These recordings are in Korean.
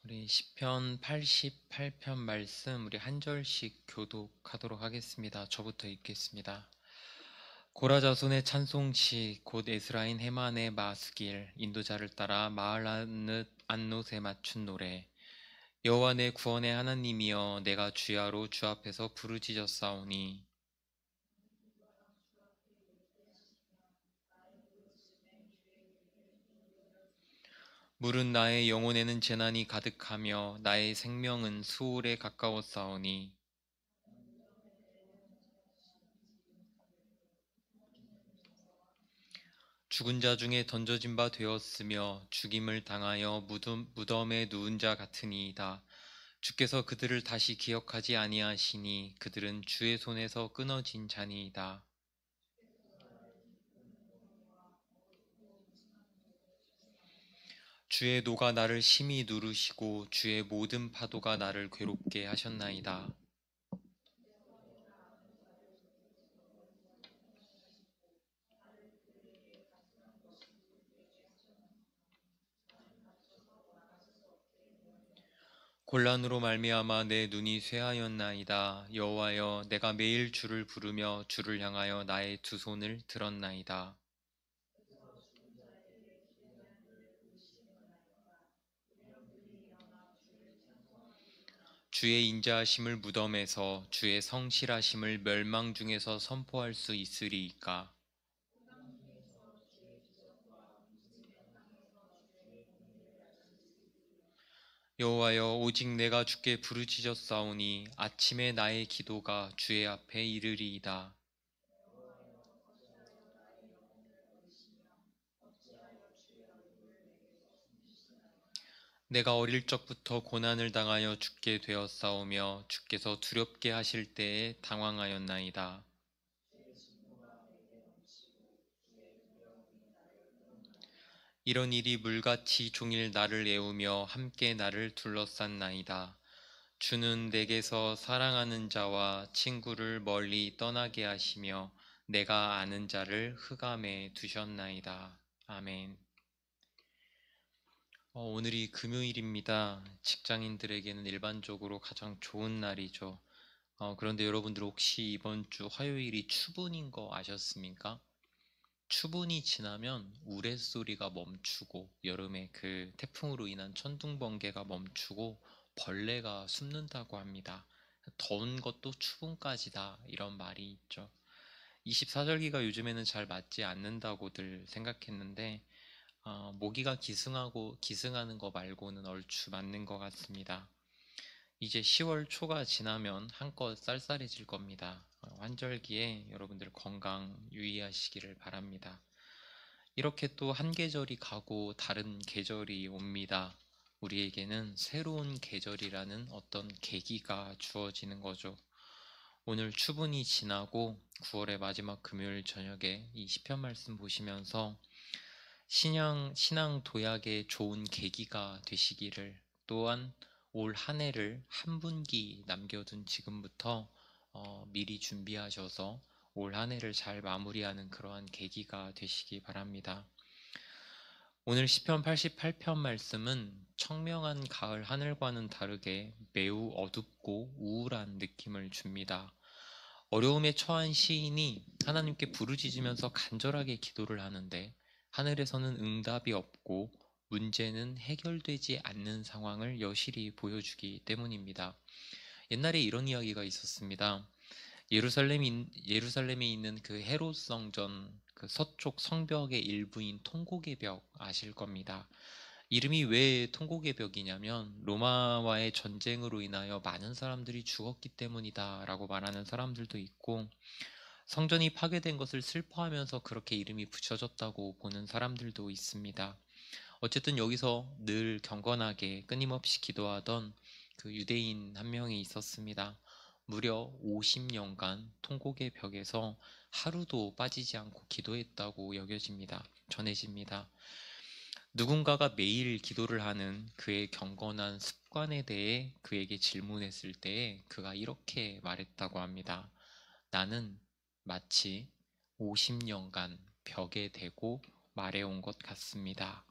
우리 시편 88편 말씀 우리 한 절씩 교독하도록 하겠습니다. 저부터 읽겠습니다. 고라 자손의 찬송시 곧 에스라인 헤만의 마스길 인도자를 따라 마을 안롯에 맞춘 노래. 여호와 내 구원의 하나님이여 내가 주야로 주 앞에서 부르짖었사오니 물은 나의 영혼에는 재난이 가득하며 나의 생명은 수올에 가까웠사오니 죽은 자 중에 던져진 바 되었으며 죽임을 당하여 무덤에 누운 자 같으니이다. 주께서 그들을 다시 기억하지 아니하시니 그들은 주의 손에서 끊어진 자니이다. 주의 노가 나를 심히 누르시고 주의 모든 파도가 나를 괴롭게 하셨나이다. 곤란으로 말미암아 내 눈이 쇠하였나이다. 여호와여, 내가 매일 주를 부르며 주를 향하여 나의 두 손을 들었나이다. 주의 인자하심을 무덤에서 주의 성실하심을 멸망 중에서 선포할 수 있으리이까. 여호와여, 오직 내가 주께 부르짖었사오니 아침에 나의 기도가 주의 앞에 이르리이다. 내가 어릴 적부터 고난을 당하여 죽게 되었사오며 주께서 두렵게 하실 때에 당황하였나이다. 이런 일이 물같이 종일 나를 애우며 함께 나를 둘러쌌나이다. 주는 내게서 사랑하는 자와 친구를 멀리 떠나게 하시며 내가 아는 자를 흑암에 두셨나이다. 아멘. 오늘이 금요일입니다. 직장인들에게는 일반적으로 가장 좋은 날이죠. 그런데 여러분들 혹시 이번 주 화요일이 추분인 거 아셨습니까? 추분이 지나면 우레소리가 멈추고 여름에 그 태풍으로 인한 천둥번개가 멈추고 벌레가 숨는다고 합니다. 더운 것도 추분까지다 이런 말이 있죠. 24절기가 요즘에는 잘 맞지 않는다고들 생각했는데 모기가 기승하는 거 말고는 얼추 맞는 것 같습니다. 이제 10월 초가 지나면 한껏 쌀쌀해질 겁니다. 환절기에 여러분들 건강 유의하시기를 바랍니다. 이렇게 또 한 계절이 가고 다른 계절이 옵니다. 우리에게는 새로운 계절이라는 어떤 계기가 주어지는 거죠. 오늘 추분이 지나고 9월의 마지막 금요일 저녁에 이 시편 말씀 보시면서 신앙 도약의 좋은 계기가 되시기를, 또한 올 한 해를 한 분기 남겨둔 지금부터 미리 준비하셔서 올 한 해를 잘 마무리하는 그러한 계기가 되시기 바랍니다. 오늘 시편 88편 말씀은 청명한 가을 하늘과는 다르게 매우 어둡고 우울한 느낌을 줍니다. 어려움에 처한 시인이 하나님께 부르짖으면서 간절하게 기도를 하는데 하늘에서는 응답이 없고 문제는 해결되지 않는 상황을 여실히 보여주기 때문입니다. 옛날에 이런 이야기가 있었습니다. 예루살렘에 있는 그 헤롯 성전 그 서쪽 성벽의 일부인 통곡의 벽 아실 겁니다. 이름이 왜 통곡의 벽이냐면 로마와의 전쟁으로 인하여 많은 사람들이 죽었기 때문이다라고 말하는 사람들도 있고, 성전이 파괴된 것을 슬퍼하면서 그렇게 이름이 붙여졌다고 보는 사람들도 있습니다. 어쨌든 여기서 늘 경건하게 끊임없이 기도하던 그 유대인 한 명이 있었습니다. 무려 50년간 통곡의 벽에서 하루도 빠지지 않고 기도했다고 전해집니다. 누군가가 매일 기도를 하는 그의 경건한 습관에 대해 그에게 질문했을 때에 그가 이렇게 말했다고 합니다. 나는 마치 50년간 벽에 대고 말해온 것 같습니다.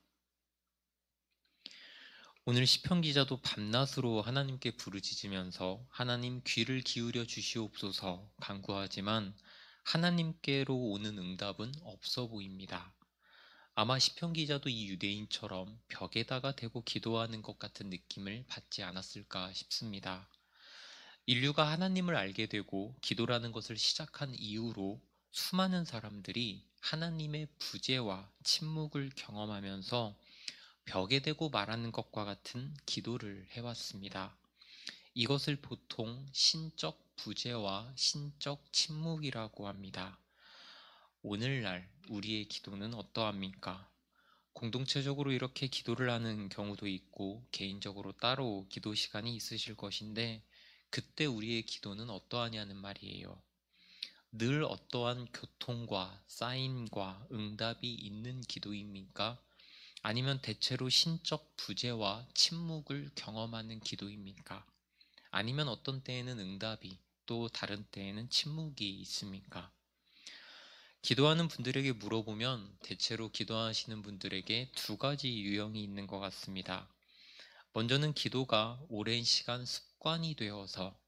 오늘 시편 기자도 밤낮으로 하나님께 부르짖으면서 하나님 귀를 기울여 주시옵소서 간구하지만 하나님께로 오는 응답은 없어 보입니다. 아마 시편 기자도 이 유대인처럼 벽에다가 대고 기도하는 것 같은 느낌을 받지 않았을까 싶습니다. 인류가 하나님을 알게 되고 기도라는 것을 시작한 이후로 수많은 사람들이 하나님의 부재와 침묵을 경험하면서 벽에 대고 말하는 것과 같은 기도를 해왔습니다. 이것을 보통 신적 부재와 신적 침묵이라고 합니다. 오늘날 우리의 기도는 어떠합니까? 공동체적으로 이렇게 기도를 하는 경우도 있고 개인적으로 따로 기도 시간이 있으실 것인데 그때 우리의 기도는 어떠하냐는 말이에요. 늘 어떠한 교통과 사인과 응답이 있는 기도입니까? 아니면 대체로 신적 부재와 침묵을 경험하는 기도입니까? 아니면 어떤 때에는 응답이 또 다른 때에는 침묵이 있습니까? 기도하는 분들에게 물어보면 대체로 기도하시는 분들에게 두 가지 유형이 있는 것 같습니다. 먼저는 기도가 오랜 시간 습관이 되어서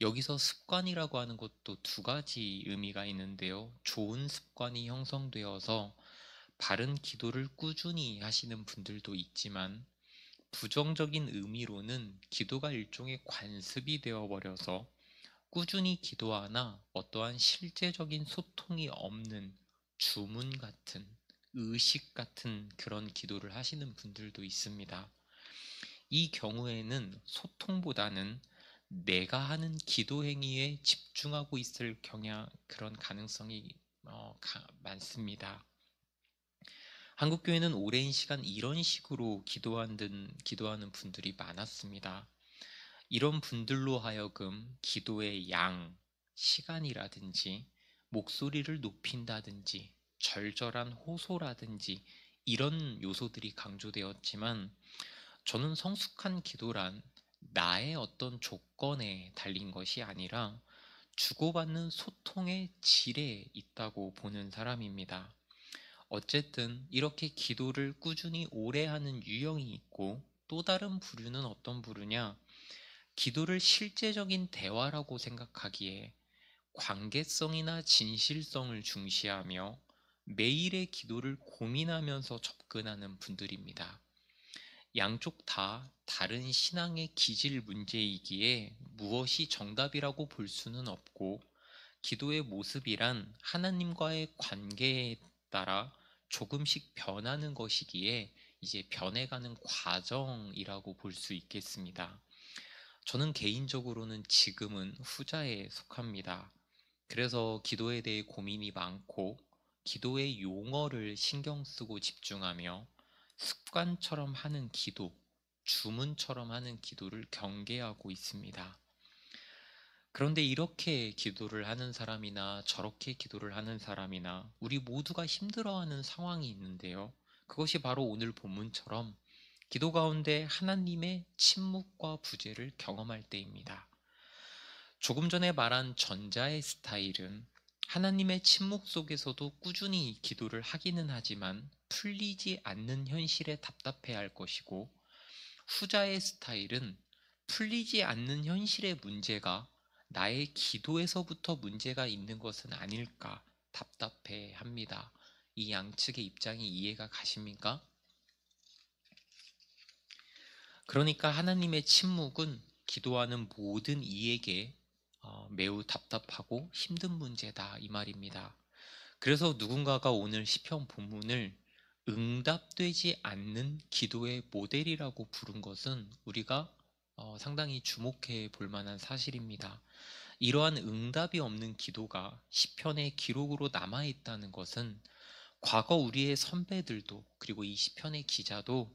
여기서 습관이라고 하는 것도 두 가지 의미가 있는데요. 좋은 습관이 형성되어서 바른 기도를 꾸준히 하시는 분들도 있지만 부정적인 의미로는 기도가 일종의 관습이 되어 버려서 꾸준히 기도하나 어떠한 실제적인 소통이 없는 주문 같은 의식 같은 그런 기도를 하시는 분들도 있습니다. 이 경우에는 소통보다는 내가 하는 기도 행위에 집중하고 있을 그런 가능성이 많습니다. 한국 교회는 오랜 시간 이런 식으로 기도하는 분들이 많았습니다. 이런 분들로 하여금 기도의 양, 시간이라든지 목소리를 높인다든지 절절한 호소라든지 이런 요소들이 강조되었지만 저는 성숙한 기도란 나의 어떤 조건에 달린 것이 아니라 주고받는 소통의 질에 있다고 보는 사람입니다. 어쨌든 이렇게 기도를 꾸준히 오래 하는 유형이 있고 또 다른 부류는 어떤 부류냐? 기도를 실제적인 대화라고 생각하기에 관계성이나 진실성을 중시하며 매일의 기도를 고민하면서 접근하는 분들입니다. 양쪽 다 다른 신앙의 기질 문제이기에 무엇이 정답이라고 볼 수는 없고 기도의 모습이란 하나님과의 관계에 따라 조금씩 변하는 것이기에 이제 변해가는 과정이라고 볼 수 있겠습니다. 저는 개인적으로는 지금은 후자에 속합니다. 그래서 기도에 대해 고민이 많고 기도의 용어를 신경 쓰고 집중하며 습관처럼 하는 기도, 주문처럼 하는 기도를 경계하고 있습니다. 그런데 이렇게 기도를 하는 사람이나 저렇게 기도를 하는 사람이나 우리 모두가 힘들어하는 상황이 있는데요. 그것이 바로 오늘 본문처럼 기도 가운데 하나님의 침묵과 부재를 경험할 때입니다. 조금 전에 말한 전자의 스타일은 하나님의 침묵 속에서도 꾸준히 기도를 하기는 하지만 풀리지 않는 현실에 답답해 할 것이고 후자의 스타일은 풀리지 않는 현실의 문제가 나의 기도에서부터 문제가 있는 것은 아닐까 답답해 합니다. 이 양측의 입장이 이해가 가십니까? 그러니까 하나님의 침묵은 기도하는 모든 이에게 매우 답답하고 힘든 문제다 이 말입니다. 그래서 누군가가 오늘 시편 본문을 응답되지 않는 기도의 모델이라고 부른 것은 우리가 상당히 주목해 볼 만한 사실입니다. 이러한 응답이 없는 기도가 시편의 기록으로 남아 있다는 것은 과거 우리의 선배들도 그리고 이 시편의 기자도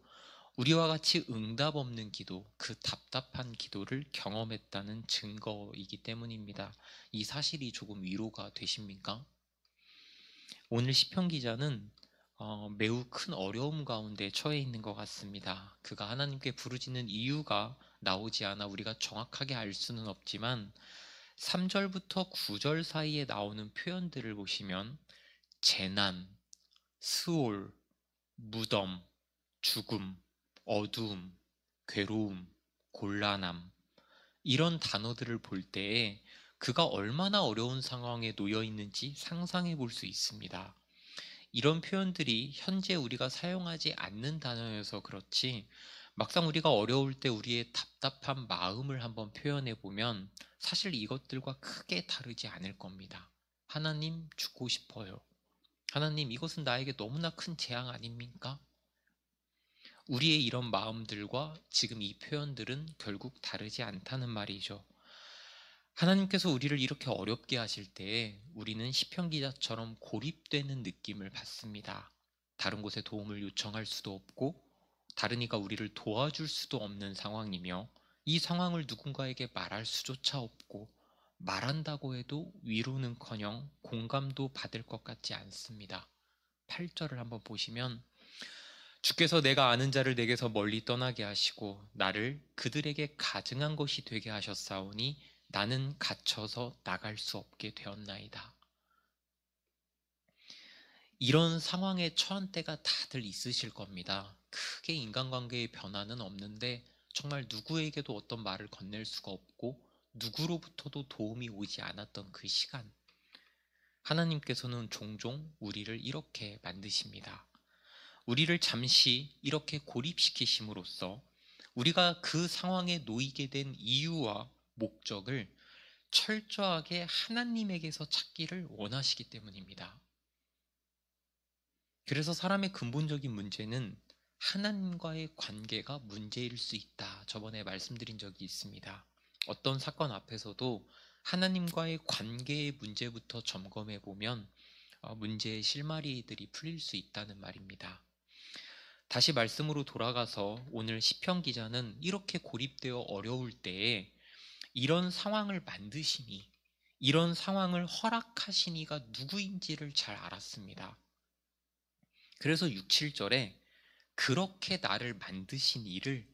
우리와 같이 응답 없는 기도, 그 답답한 기도를 경험했다는 증거이기 때문입니다. 이 사실이 조금 위로가 되십니까? 오늘 시편 기자는 매우 큰 어려움 가운데 처해 있는 것 같습니다. 그가 하나님께 부르짖는 이유가 나오지 않아 우리가 정확하게 알 수는 없지만 3절부터 9절 사이에 나오는 표현들을 보시면 재난, 스올, 무덤, 죽음, 어두움, 괴로움, 곤란함, 이런 단어들을 볼 때에 그가 얼마나 어려운 상황에 놓여 있는지 상상해 볼 수 있습니다. 이런 표현들이 현재 우리가 사용하지 않는 단어여서 그렇지, 막상 우리가 어려울 때 우리의 답답한 마음을 한번 표현해 보면 사실 이것들과 크게 다르지 않을 겁니다. 하나님, 죽고 싶어요. 하나님, 이것은 나에게 너무나 큰 재앙 아닙니까? 우리의 이런 마음들과 지금 이 표현들은 결국 다르지 않다는 말이죠. 하나님께서 우리를 이렇게 어렵게 하실 때에 우리는 시편 기자처럼 고립되는 느낌을 받습니다. 다른 곳에 도움을 요청할 수도 없고 다른 이가 우리를 도와줄 수도 없는 상황이며, 이 상황을 누군가에게 말할 수조차 없고, 말한다고 해도 위로는커녕 공감도 받을 것 같지 않습니다. 8절을 한번 보시면, 주께서 내가 아는 자를 내게서 멀리 떠나게 하시고 나를 그들에게 가증한 것이 되게 하셨사오니 나는 갇혀서 나갈 수 없게 되었나이다. 이런 상황에 처한 때가 다들 있으실 겁니다. 크게 인간관계의 변화는 없는데 정말 누구에게도 어떤 말을 건넬 수가 없고 누구로부터도 도움이 오지 않았던 그 시간, 하나님께서는 종종 우리를 이렇게 만드십니다. 우리를 잠시 이렇게 고립시키심으로써 우리가 그 상황에 놓이게 된 이유와 목적을 철저하게 하나님에게서 찾기를 원하시기 때문입니다. 그래서 사람의 근본적인 문제는 하나님과의 관계가 문제일 수 있다. 저번에 말씀드린 적이 있습니다. 어떤 사건 앞에서도 하나님과의 관계의 문제부터 점검해 보면 문제의 실마리들이 풀릴 수 있다는 말입니다. 다시 말씀으로 돌아가서 오늘 시편 기자는 이렇게 고립되어 어려울 때에 이런 상황을 만드시니, 이런 상황을 허락하신 이가 누구인지를 잘 알았습니다. 그래서 6, 7절에 그렇게 나를 만드신 이를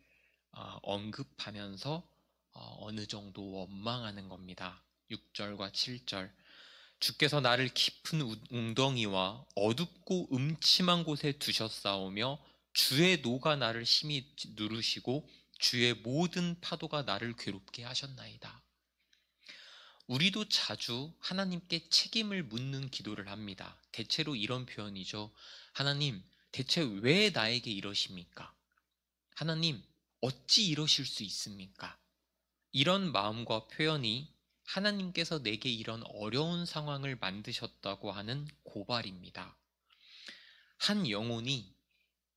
언급하면서 어느 정도 원망하는 겁니다. 6절과 7절. 주께서 나를 깊은 웅덩이와 어둡고 음침한 곳에 두셨사오며 주의 노가 나를 심히 누르시고 주의 모든 파도가 나를 괴롭게 하셨나이다. 우리도 자주 하나님께 책임을 묻는 기도를 합니다. 대체로 이런 표현이죠. 하나님, 대체 왜 나에게 이러십니까? 하나님, 어찌 이러실 수 있습니까? 이런 마음과 표현이 하나님께서 내게 이런 어려운 상황을 만드셨다고 하는 고발입니다. 한 영혼이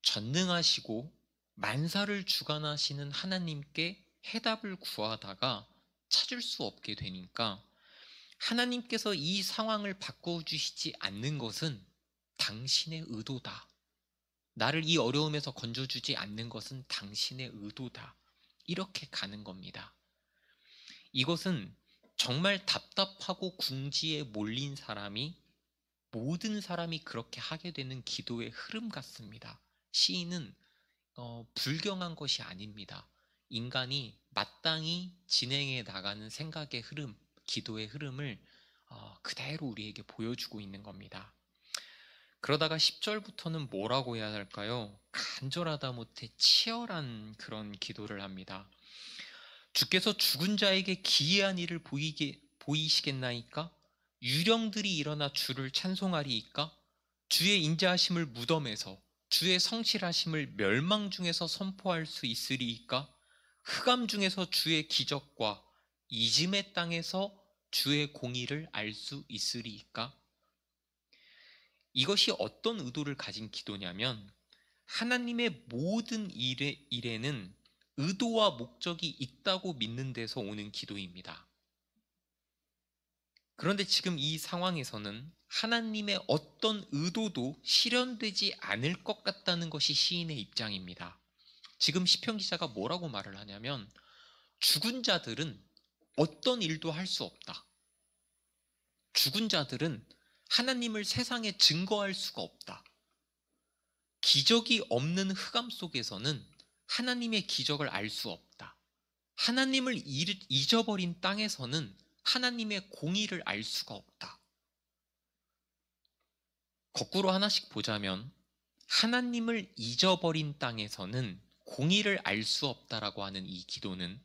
전능하시고 만사를 주관하시는 하나님께 해답을 구하다가 찾을 수 없게 되니까, 하나님께서 이 상황을 바꿔주시지 않는 것은 당신의 의도다. 나를 이 어려움에서 건져주지 않는 것은 당신의 의도다. 이렇게 가는 겁니다. 이것은 정말 답답하고 궁지에 몰린 사람이, 모든 사람이 그렇게 하게 되는 기도의 흐름 같습니다. 시인은 불경한 것이 아닙니다. 인간이 마땅히 진행해 나가는 생각의 흐름, 기도의 흐름을 그대로 우리에게 보여주고 있는 겁니다. 그러다가 10절부터는 뭐라고 해야 할까요? 간절하다 못해 치열한 그런 기도를 합니다. 주께서 죽은 자에게 기이한 일을 보이시겠나이까? 유령들이 일어나 주를 찬송하리이까? 주의 인자하심을 무덤에서, 주의 성실하심을 멸망 중에서 선포할 수 있으리이까? 흑암 중에서 주의 기적과 이즘의 땅에서 주의 공의를 알 수 있으리이까? 이것이 어떤 의도를 가진 기도냐면, 하나님의 모든 일에는 의도와 목적이 있다고 믿는 데서 오는 기도입니다. 그런데 지금 이 상황에서는 하나님의 어떤 의도도 실현되지 않을 것 같다는 것이 시인의 입장입니다. 지금 시편 기자가 뭐라고 말을 하냐면, 죽은 자들은 어떤 일도 할 수 없다. 죽은 자들은 하나님을 세상에 증거할 수가 없다. 기적이 없는 흑암 속에서는 하나님의 기적을 알 수 없다. 하나님을 잊어버린 땅에서는 하나님의 공의를 알 수가 없다. 거꾸로 하나씩 보자면, 하나님을 잊어버린 땅에서는 공의를 알 수 없다라고 하는 이 기도는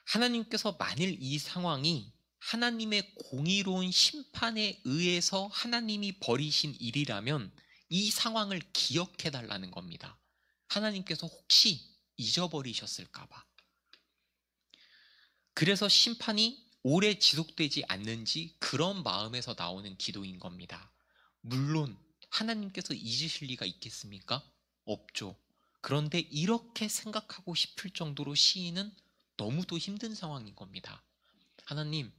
하나님께서 만일 이 상황이 하나님의 공의로운 심판에 의해서 하나님이 벌이신 일이라면 이 상황을 기억해 달라는 겁니다. 하나님께서 혹시 잊어버리셨을까 봐. 그래서 심판이 오래 지속되지 않는지 그런 마음에서 나오는 기도인 겁니다. 물론 하나님께서 잊으실 리가 있겠습니까? 없죠. 그런데 이렇게 생각하고 싶을 정도로 시인은 너무도 힘든 상황인 겁니다. 하나님,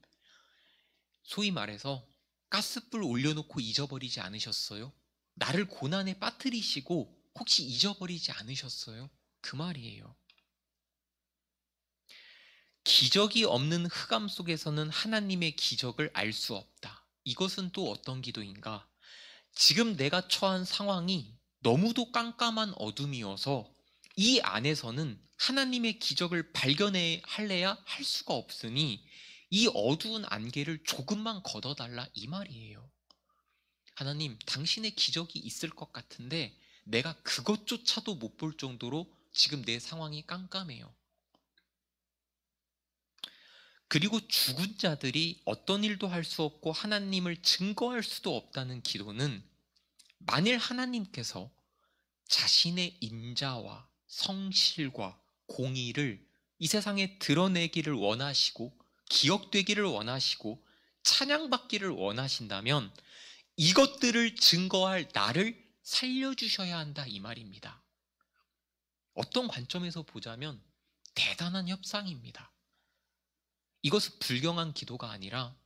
소위 말해서 가스불 올려놓고 잊어버리지 않으셨어요? 나를 고난에 빠뜨리시고 혹시 잊어버리지 않으셨어요? 그 말이에요. 기적이 없는 흑암 속에서는 하나님의 기적을 알 수 없다. 이것은 또 어떤 기도인가? 지금 내가 처한 상황이 너무도 깜깜한 어둠이어서 이 안에서는 하나님의 기적을 발견할래야 할 수가 없으니 이 어두운 안개를 조금만 걷어달라 이 말이에요. 하나님, 당신의 기적이 있을 것 같은데 내가 그것조차도 못 볼 정도로 지금 내 상황이 깜깜해요. 그리고 죽은 자들이 어떤 일도 할 수 없고 하나님을 증거할 수도 없다는 기도는 만일 하나님께서 자신의 인자와 성실과 공의를 이 세상에 드러내기를 원하시고 기억되기를 원하시고 찬양받기를 원하신다면 이것들을 증거할 나를 살려주셔야 한다 이 말입니다. 어떤 관점에서 보자면 대단한 협상입니다. 이것은 불경한 기도가 아니라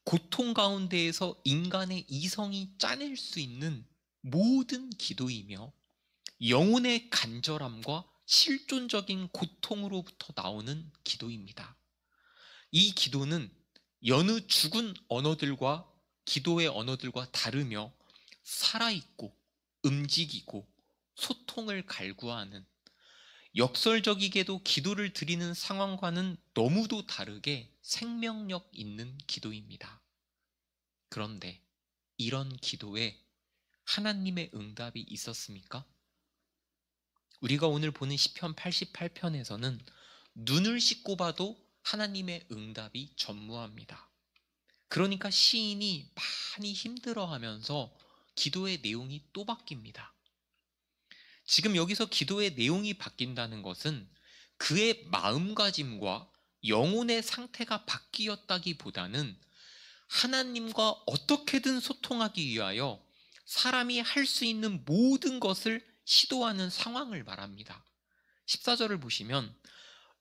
고통 가운데에서 인간의 이성이 짜낼 수 있는 모든 기도이며 영혼의 간절함과 실존적인 고통으로부터 나오는 기도입니다. 이 기도는 여느 죽은 언어들과 기도의 언어들과 다르며 살아있고 움직이고 소통을 갈구하는 역설적이게도 기도를 드리는 상황과는 너무도 다르게 생명력 있는 기도입니다. 그런데 이런 기도에 하나님의 응답이 있었습니까? 우리가 오늘 보는 시편 88편에서는 눈을 씻고 봐도 하나님의 응답이 전무합니다. 그러니까 시인이 많이 힘들어하면서 기도의 내용이 또 바뀝니다. 지금 여기서 기도의 내용이 바뀐다는 것은 그의 마음가짐과 영혼의 상태가 바뀌었다기보다는 하나님과 어떻게든 소통하기 위하여 사람이 할 수 있는 모든 것을 시도하는 상황을 말합니다. 14절을 보시면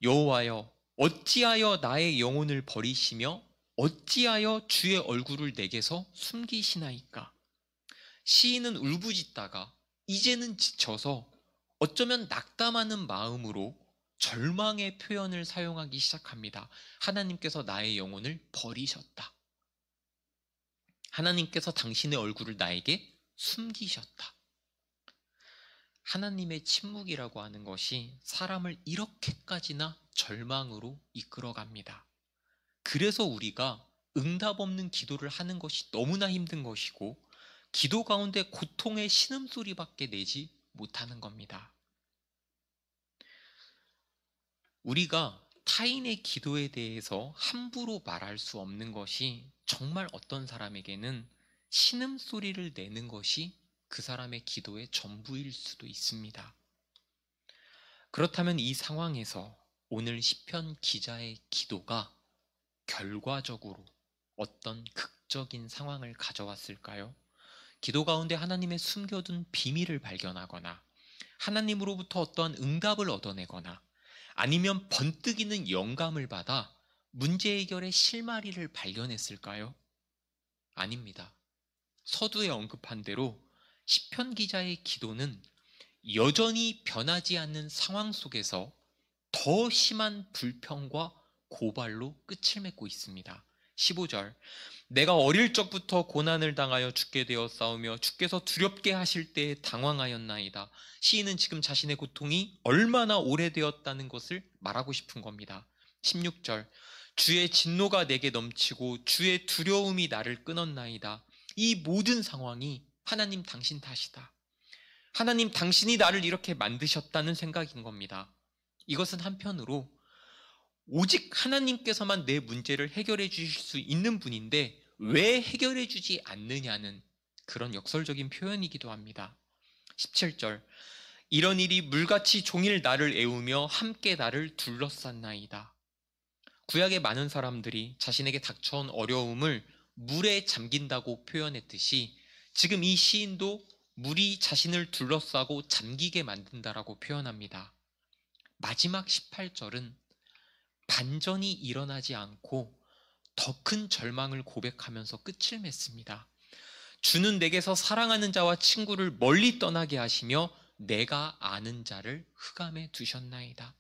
여호와여 어찌하여 나의 영혼을 버리시며 어찌하여 주의 얼굴을 내게서 숨기시나이까. 시인은 울부짖다가 이제는 지쳐서 어쩌면 낙담하는 마음으로 절망의 표현을 사용하기 시작합니다. 하나님께서 나의 영혼을 버리셨다. 하나님께서 당신의 얼굴을 나에게 숨기셨다. 하나님의 침묵이라고 하는 것이 사람을 이렇게까지나 절망으로 이끌어갑니다. 그래서 우리가 응답 없는 기도를 하는 것이 너무나 힘든 것이고 기도 가운데 고통의 신음소리밖에 내지 못하는 겁니다. 우리가 타인의 기도에 대해서 함부로 말할 수 없는 것이 정말 어떤 사람에게는 신음소리를 내는 것이 그 사람의 기도의 전부일 수도 있습니다. 그렇다면 이 상황에서 오늘 시편 기자의 기도가 결과적으로 어떤 극적인 상황을 가져왔을까요? 기도 가운데 하나님의 숨겨둔 비밀을 발견하거나 하나님으로부터 어떠한 응답을 얻어내거나 아니면 번뜩이는 영감을 받아 문제 해결의 실마리를 발견했을까요? 아닙니다. 서두에 언급한 대로 시편 기자의 기도는 여전히 변하지 않는 상황 속에서 더 심한 불평과 고발로 끝을 맺고 있습니다. 15절 내가 어릴 적부터 고난을 당하여 죽게 되어 싸우며 주께서 두렵게 하실 때에 당황하였나이다. 시인은 지금 자신의 고통이 얼마나 오래되었다는 것을 말하고 싶은 겁니다. 16절 주의 진노가 내게 넘치고 주의 두려움이 나를 끊었나이다. 이 모든 상황이 하나님 당신 탓이다. 하나님 당신이 나를 이렇게 만드셨다는 생각인 겁니다. 이것은 한편으로 오직 하나님께서만 내 문제를 해결해 주실 수 있는 분인데 왜 해결해 주지 않느냐는 그런 역설적인 표현이기도 합니다. 17절, 이런 일이 물같이 종일 나를 애우며 함께 나를 둘러쌌나이다. 구약의 많은 사람들이 자신에게 닥쳐온 어려움을 물에 잠긴다고 표현했듯이 지금 이 시인도 물이 자신을 둘러싸고 잠기게 만든다라고 표현합니다. 마지막 18절은 반전이 일어나지 않고 더 큰 절망을 고백하면서 끝을 맺습니다. 주는 내게서 사랑하는 자와 친구를 멀리 떠나게 하시며 내가 아는 자를 흑암에 두셨나이다.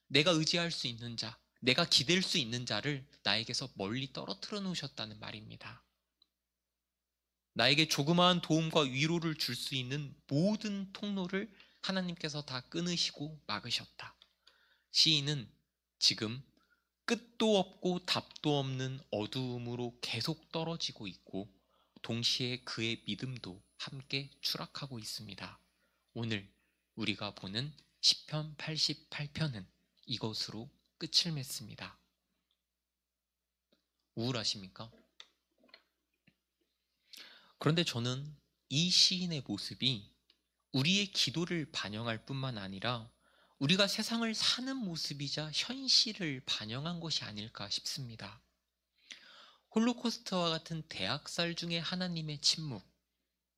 내가 의지할 수 있는 자, 내가 기댈 수 있는 자를 나에게서 멀리 떨어뜨려 놓으셨다는 말입니다. 나에게 조그마한 도움과 위로를 줄 수 있는 모든 통로를 하나님께서 다 끊으시고 막으셨다. 시인은 지금 끝도 없고 답도 없는 어두움으로 계속 떨어지고 있고 동시에 그의 믿음도 함께 추락하고 있습니다. 오늘 우리가 보는 시편 88편은 이것으로 끝을 맺습니다. 우울하십니까? 그런데 저는 이 시인의 모습이 우리의 기도를 반영할 뿐만 아니라 우리가 세상을 사는 모습이자 현실을 반영한 것이 아닐까 싶습니다. 홀로코스트와 같은 대학살 중에 하나님의 침묵,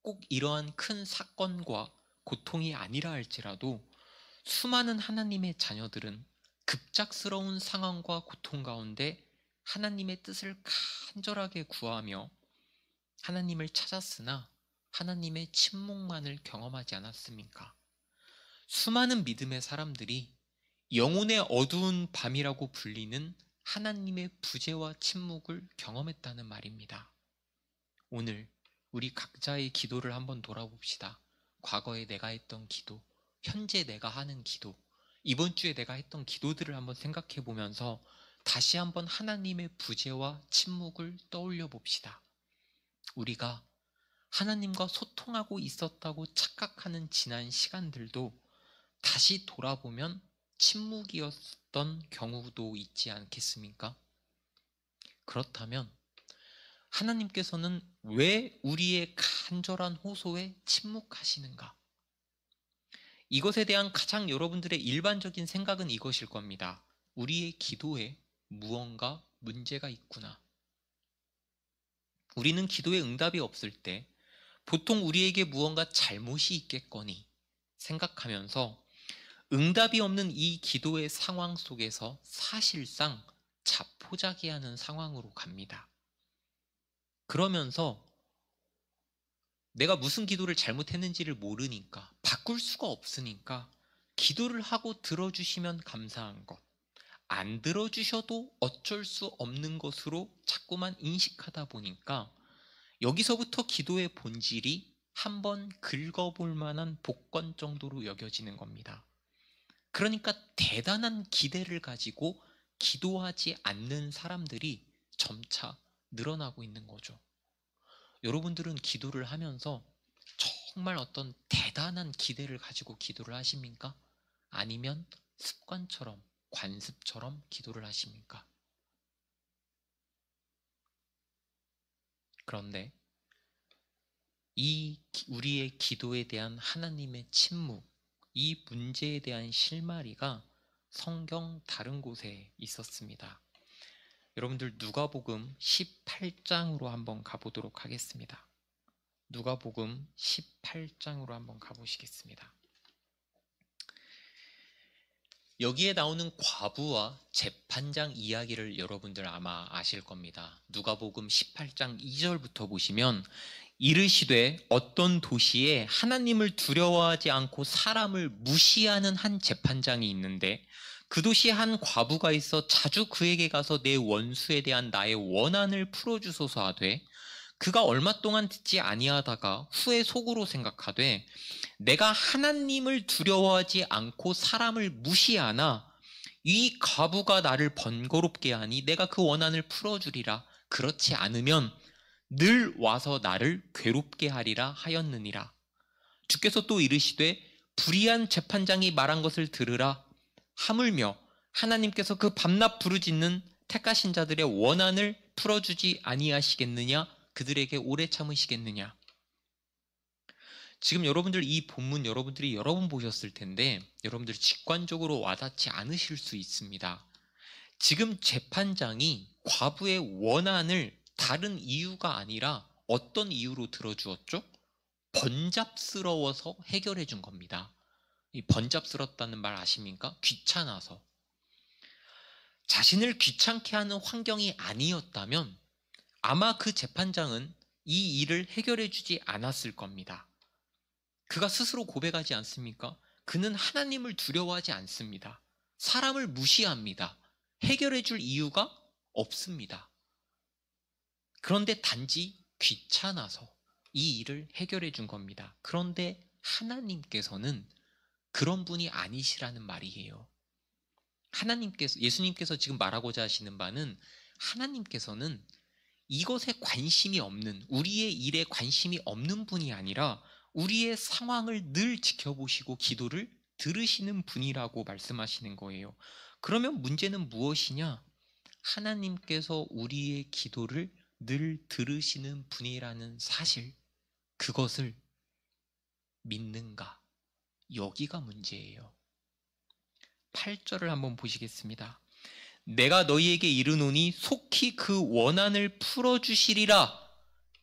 꼭 이러한 큰 사건과 고통이 아니라 할지라도 수많은 하나님의 자녀들은 급작스러운 상황과 고통 가운데 하나님의 뜻을 간절하게 구하며 하나님을 찾았으나 하나님의 침묵만을 경험하지 않았습니까? 수많은 믿음의 사람들이 영혼의 어두운 밤이라고 불리는 하나님의 부재와 침묵을 경험했다는 말입니다. 오늘 우리 각자의 기도를 한번 돌아봅시다. 과거에 내가 했던 기도, 현재 내가 하는 기도, 이번 주에 내가 했던 기도들을 한번 생각해 보면서 다시 한번 하나님의 부재와 침묵을 떠올려 봅시다. 우리가 하나님과 소통하고 있었다고 착각하는 지난 시간들도 다시 돌아보면 침묵이었던 경우도 있지 않겠습니까? 그렇다면 하나님께서는 왜 우리의 간절한 호소에 침묵하시는가? 이것에 대한 가장 여러분들의 일반적인 생각은 이것일 겁니다. 우리의 기도에 무언가 문제가 있구나. 우리는 기도에 응답이 없을 때 보통 우리에게 무언가 잘못이 있겠거니 생각하면서 응답이 없는 이 기도의 상황 속에서 사실상 자포자기하는 상황으로 갑니다. 그러면서 내가 무슨 기도를 잘못했는지를 모르니까, 바꿀 수가 없으니까 기도를 하고 들어주시면 감사한 것, 안 들어주셔도 어쩔 수 없는 것으로 자꾸만 인식하다 보니까 여기서부터 기도의 본질이 한번 긁어볼 만한 복권 정도로 여겨지는 겁니다. 그러니까 대단한 기대를 가지고 기도하지 않는 사람들이 점차 늘어나고 있는 거죠. 여러분들은 기도를 하면서 정말 어떤 대단한 기대를 가지고 기도를 하십니까? 아니면 습관처럼, 관습처럼 기도를 하십니까? 그런데 이 우리의 기도에 대한 하나님의 침묵, 이 문제에 대한 실마리가 성경 다른 곳에 있었습니다. 여러분들 누가복음 18장으로 한번 가보도록 하겠습니다. 누가복음 18장으로 한번 가보시겠습니다. 여기에 나오는 과부와 재판장 이야기를 여러분들 아마 아실 겁니다. 누가복음 18장 2절부터 보시면 이르시되 어떤 도시에 하나님을 두려워하지 않고 사람을 무시하는 한 재판장이 있는데 그 도시에 한 과부가 있어 자주 그에게 가서 내 원수에 대한 나의 원한을 풀어주소서 하되 그가 얼마 동안 듣지 아니하다가 후에 속으로 생각하되 내가 하나님을 두려워하지 않고 사람을 무시하나 이 과부가 나를 번거롭게 하니 내가 그 원한을 풀어주리라. 그렇지 않으면 늘 와서 나를 괴롭게 하리라 하였느니라. 주께서 또 이르시되 불의한 재판장이 말한 것을 들으라. 하물며 하나님께서 그 밤낮 부르짖는 택하신 자들의 원한을 풀어주지 아니하시겠느냐? 그들에게 오래 참으시겠느냐? 지금 여러분들 이 본문 여러분들이 여러 번 보셨을 텐데 여러분들 직관적으로 와닿지 않으실 수 있습니다. 지금 재판장이 과부의 원한을 다른 이유가 아니라 어떤 이유로 들어주었죠? 번잡스러워서 해결해 준 겁니다. 이 번잡스럽다는 말 아십니까? 귀찮아서. 자신을 귀찮게 하는 환경이 아니었다면 아마 그 재판장은 이 일을 해결해 주지 않았을 겁니다. 그가 스스로 고백하지 않습니까? 그는 하나님을 두려워하지 않습니다. 사람을 무시합니다. 해결해 줄 이유가 없습니다. 그런데 단지 귀찮아서 이 일을 해결해 준 겁니다. 그런데 하나님께서는 그런 분이 아니시라는 말이에요. 예수님께서 지금 말하고자 하시는 바는 하나님께서는 이것에 관심이 없는, 우리의 일에 관심이 없는 분이 아니라 우리의 상황을 늘 지켜보시고 기도를 들으시는 분이라고 말씀하시는 거예요. 그러면 문제는 무엇이냐? 하나님께서 우리의 기도를 늘 들으시는 분이라는 사실, 그것을 믿는가? 여기가 문제예요. 8절을 한번 보시겠습니다. 내가 너희에게 이르노니 속히 그 원한을 풀어주시리라.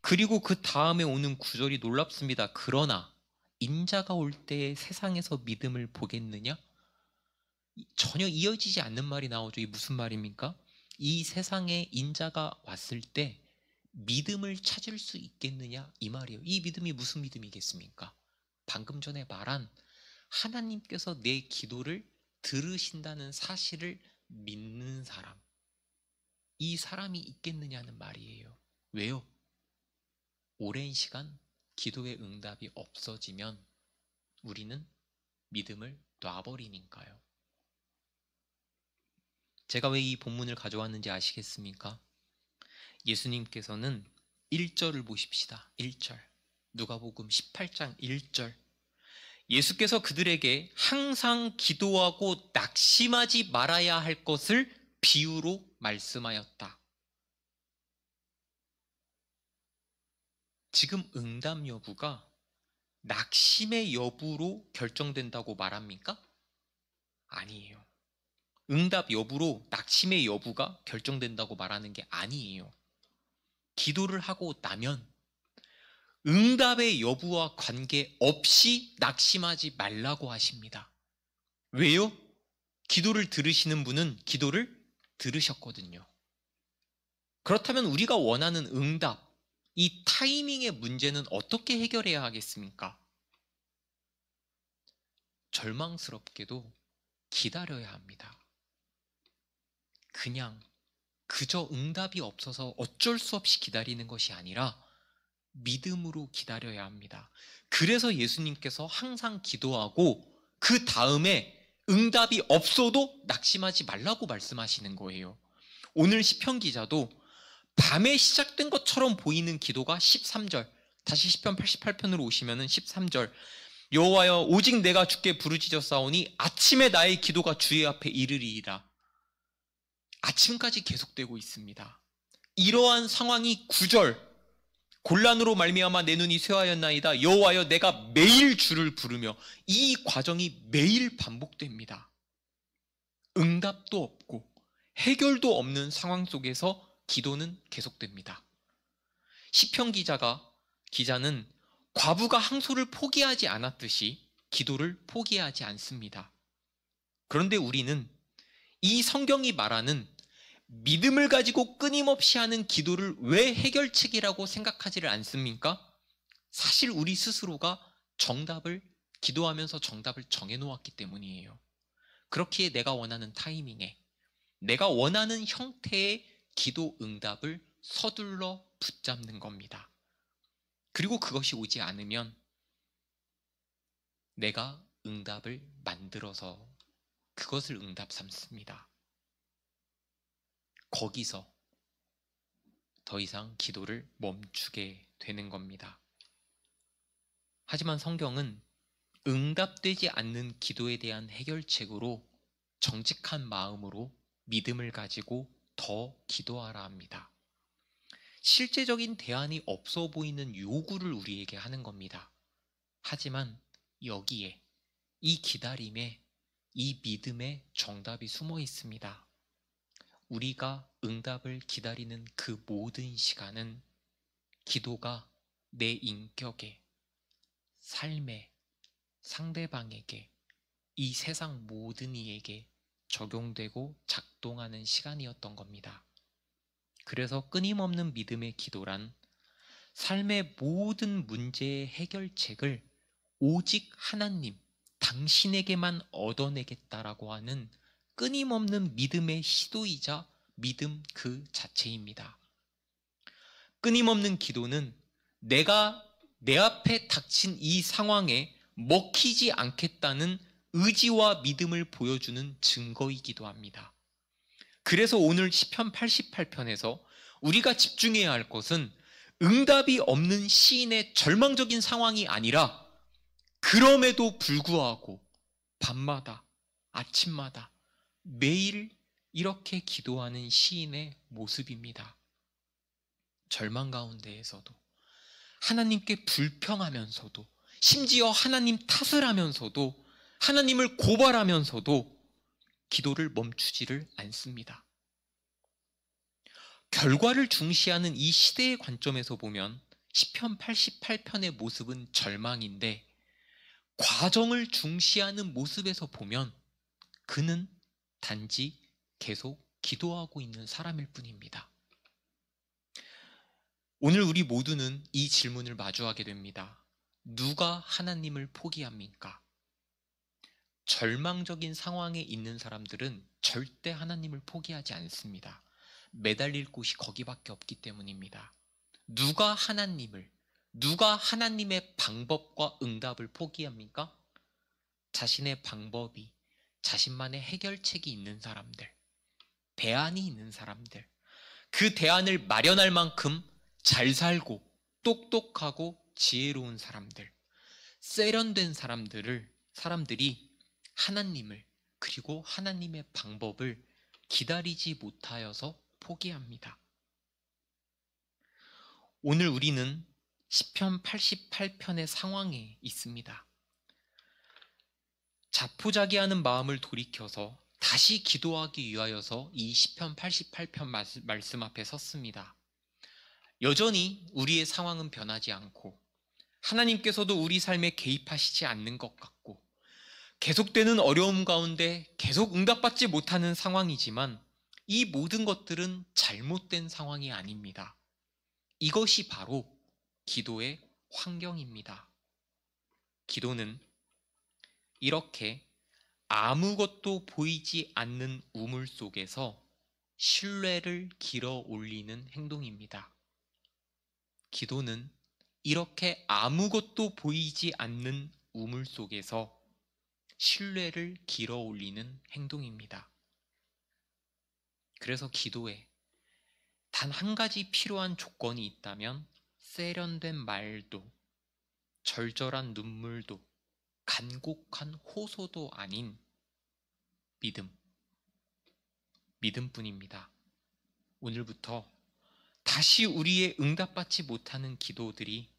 그리고 그 다음에 오는 구절이 놀랍습니다. 그러나 인자가 올 때에 세상에서 믿음을 보겠느냐? 전혀 이어지지 않는 말이 나오죠. 이게 무슨 말입니까? 이 세상에 인자가 왔을 때 믿음을 찾을 수 있겠느냐? 이 말이에요. 이 믿음이 무슨 믿음이겠습니까? 방금 전에 말한 하나님께서 내 기도를 들으신다는 사실을 믿는 사람, 이 사람이 있겠느냐는 말이에요. 왜요? 오랜 시간 기도의 응답이 없어지면 우리는 믿음을 놔버리니까요. 제가 왜 이 본문을 가져왔는지 아시겠습니까? 예수님께서는 1절을 보십시다. 1절. 누가복음 18장 1절. 예수께서 그들에게 항상 기도하고 낙심하지 말아야 할 것을 비유로 말씀하였다. 지금 응답 여부가 낙심의 여부로 결정된다고 말합니까? 아니에요. 응답 여부로 낙심의 여부가 결정된다고 말하는 게 아니에요. 기도를 하고 나면 응답의 여부와 관계없이 낙심하지 말라고 하십니다. 왜요? 기도를 들으시는 분은 기도를 들으셨거든요. 그렇다면 우리가 원하는 응답, 이 타이밍의 문제는 어떻게 해결해야 하겠습니까? 절망스럽게도 기다려야 합니다. 그냥 그저 응답이 없어서 어쩔 수 없이 기다리는 것이 아니라 믿음으로 기다려야 합니다. 그래서 예수님께서 항상 기도하고 그 다음에 응답이 없어도 낙심하지 말라고 말씀하시는 거예요. 오늘 시편 기자도 밤에 시작된 것처럼 보이는 기도가 13절, 다시 시편 88편으로 오시면 13절, 여호와여 오직 내가 주께 부르짖었사오니 아침에 나의 기도가 주의 앞에 이르리이다. 아침까지 계속되고 있습니다. 이러한 상황이 9절, 곤란으로 말미암아 내 눈이 쇠하였나이다. 여호와여 내가 매일 주를 부르며, 이 과정이 매일 반복됩니다. 응답도 없고 해결도 없는 상황 속에서 기도는 계속됩니다. 시편 기자는 과부가 항소를 포기하지 않았듯이 기도를 포기하지 않습니다. 그런데 우리는 이 성경이 말하는 믿음을 가지고 끊임없이 하는 기도를 왜 해결책이라고 생각하지를 않습니까? 사실 우리 스스로가 기도하면서 정답을 정해놓았기 때문이에요. 그렇기에 내가 원하는 타이밍에, 내가 원하는 형태의 기도 응답을 서둘러 붙잡는 겁니다. 그리고 그것이 오지 않으면 내가 응답을 만들어서 그것을 응답 삼습니다. 거기서 더 이상 기도를 멈추게 되는 겁니다. 하지만 성경은 응답되지 않는 기도에 대한 해결책으로 정직한 마음으로 믿음을 가지고 더 기도하라 합니다. 실제적인 대안이 없어 보이는 요구를 우리에게 하는 겁니다. 하지만 여기에, 이 기다림에, 이 믿음에 정답이 숨어 있습니다. 우리가 응답을 기다리는 그 모든 시간은 기도가 내 인격에, 삶에, 상대방에게, 이 세상 모든 이에게 적용되고 작동하는 시간이었던 겁니다. 그래서 끊임없는 믿음의 기도란 삶의 모든 문제의 해결책을 오직 하나님, 당신에게만 얻어내겠다라고 하는 끊임없는 믿음의 시도이자 믿음 그 자체입니다. 끊임없는 기도는 내가 내 앞에 닥친 이 상황에 먹히지 않겠다는 의지와 믿음을 보여주는 증거이기도 합니다. 그래서 오늘 시편 88편에서 우리가 집중해야 할 것은 응답이 없는 시인의 절망적인 상황이 아니라 그럼에도 불구하고 밤마다, 아침마다 매일 이렇게 기도하는 시인의 모습입니다. 절망 가운데에서도, 하나님께 불평하면서도, 심지어 하나님 탓을 하면서도, 하나님을 고발하면서도 기도를 멈추지를 않습니다. 결과를 중시하는 이 시대의 관점에서 보면 시편 88편의 모습은 절망인데, 과정을 중시하는 모습에서 보면 그는 단지 계속 기도하고 있는 사람일 뿐입니다. 오늘 우리 모두는 이 질문을 마주하게 됩니다. 누가 하나님을 포기합니까? 절망적인 상황에 있는 사람들은 절대 하나님을 포기하지 않습니다. 매달릴 곳이 거기밖에 없기 때문입니다. 누가 하나님의 방법과 응답을 포기합니까? 자신의 방법이, 자신만의 해결책이 있는 사람들, 대안이 있는 사람들, 그 대안을 마련할 만큼 잘 살고 똑똑하고 지혜로운 사람들, 세련된 사람들이 하나님을, 그리고 하나님의 방법을 기다리지 못하여서 포기합니다. 오늘 우리는 시편 88편의 상황에 있습니다. 자포자기하는 마음을 돌이켜서 다시 기도하기 위하여서 이 시편 88편 말씀 앞에 섰습니다. 여전히 우리의 상황은 변하지 않고 하나님께서도 우리 삶에 개입하시지 않는 것 같고 계속되는 어려움 가운데 계속 응답받지 못하는 상황이지만 이 모든 것들은 잘못된 상황이 아닙니다. 이것이 바로 기도의 환경입니다. 기도는 이렇게 아무것도 보이지 않는 우물 속에서 신뢰를 길어 올리는 행동입니다. 기도는 이렇게 아무것도 보이지 않는 우물 속에서 신뢰를 길어 올리는 행동입니다. 그래서 기도에 단 한 가지 필요한 조건이 있다면 세련된 말도, 절절한 눈물도, 간곡한 호소도 아닌 믿음뿐입니다. 오늘부터 다시 우리의 응답받지 못하는 기도들이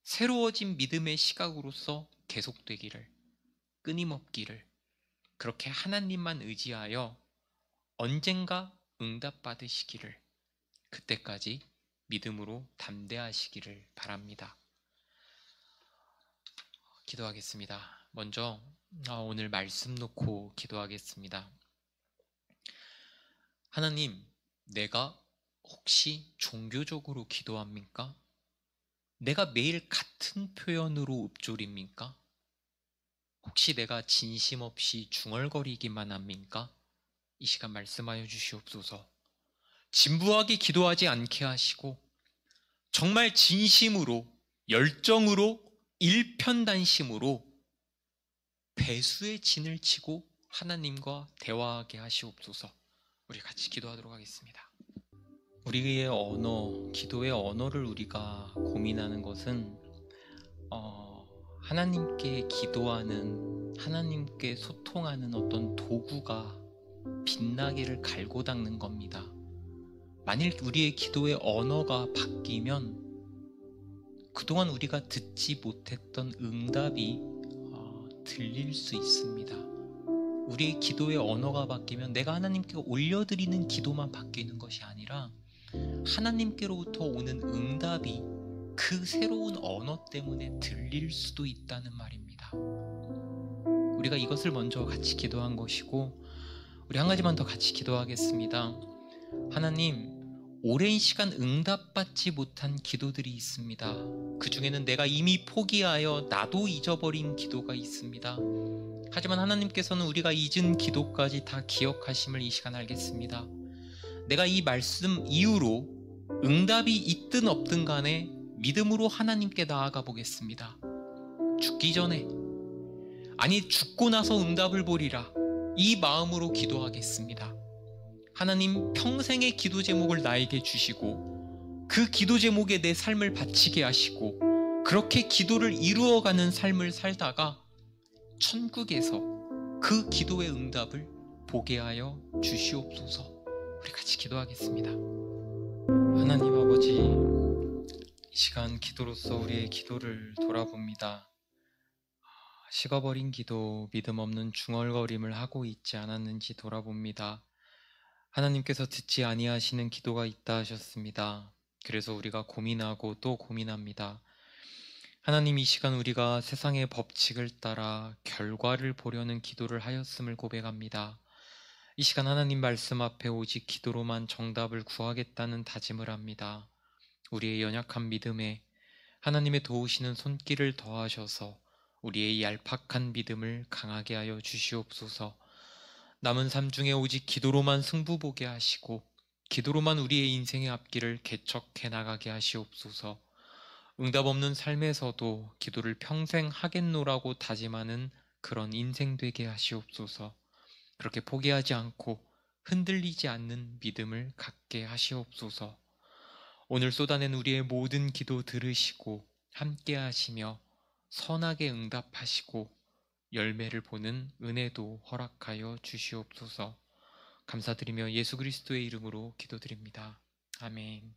새로워진 믿음의 시각으로서 계속되기를, 끊임없기를, 그렇게 하나님만 의지하여 언젠가 응답받으시기를, 그때까지 믿음으로 담대하시기를 바랍니다. 기도하겠습니다. 먼저 오늘 말씀 놓고 기도하겠습니다. 하나님, 내가 혹시 종교적으로 기도합니까? 내가 매일 같은 표현으로 읊조립니까? 혹시 내가 진심 없이 중얼거리기만 합니까? 이 시간 말씀하여 주시옵소서. 진부하게 기도하지 않게 하시고 정말 진심으로, 열정으로, 일편단심으로 배수의 진을 치고 하나님과 대화하게 하시옵소서. 우리 같이 기도하도록 하겠습니다. 우리의 언어, 기도의 언어를 우리가 고민하는 것은 하나님께 기도하는, 하나님께 소통하는 어떤 도구가 빛나기를 갈고 닦는 겁니다. 만일 우리의 기도의 언어가 바뀌면 그동안 우리가 듣지 못했던 응답이 들릴 수 있습니다. 우리의 기도의 언어가 바뀌면 내가 하나님께 올려드리는 기도만 바뀌는 것이 아니라 하나님께로부터 오는 응답이 그 새로운 언어 때문에 들릴 수도 있다는 말입니다. 우리가 이것을 먼저 같이 기도한 것이고, 우리 한 가지만 더 같이 기도하겠습니다. 하나님, 오랜 시간 응답받지 못한 기도들이 있습니다. 그 중에는 내가 이미 포기하여 나도 잊어버린 기도가 있습니다. 하지만 하나님께서는 우리가 잊은 기도까지 다 기억하심을 이 시간 알겠습니다. 내가 이 말씀 이후로 응답이 있든 없든 간에 믿음으로 하나님께 나아가 보겠습니다. 죽기 전에, 아니 죽고 나서 응답을 보리라, 이 마음으로 기도하겠습니다. 하나님, 평생의 기도 제목을 나에게 주시고 그 기도 제목에 내 삶을 바치게 하시고 그렇게 기도를 이루어가는 삶을 살다가 천국에서 그 기도의 응답을 보게 하여 주시옵소서. 우리 같이 기도하겠습니다. 하나님 아버지, 이 시간 기도로서 우리의 기도를 돌아봅니다. 식어버린 기도, 믿음 없는 중얼거림을 하고 있지 않았는지 돌아봅니다. 하나님께서 듣지 아니하시는 기도가 있다 하셨습니다. 그래서 우리가 고민하고 또 고민합니다. 하나님, 이 시간 우리가 세상의 법칙을 따라 결과를 보려는 기도를 하였음을 고백합니다. 이 시간 하나님 말씀 앞에 오직 기도로만 정답을 구하겠다는 다짐을 합니다. 우리의 연약한 믿음에 하나님의 도우시는 손길을 더하셔서 우리의 얄팍한 믿음을 강하게 하여 주시옵소서. 남은 삶 중에 오직 기도로만 승부 보게 하시고 기도로만 우리의 인생의 앞길을 개척해 나가게 하시옵소서. 응답 없는 삶에서도 기도를 평생 하겠노라고 다짐하는 그런 인생 되게 하시옵소서. 그렇게 포기하지 않고 흔들리지 않는 믿음을 갖게 하시옵소서. 오늘 쏟아낸 우리의 모든 기도 들으시고 함께 하시며 선하게 응답하시고 열매를 보는 은혜도 허락하여 주시옵소서. 감사드리며 예수 그리스도의 이름으로 기도드립니다. 아멘.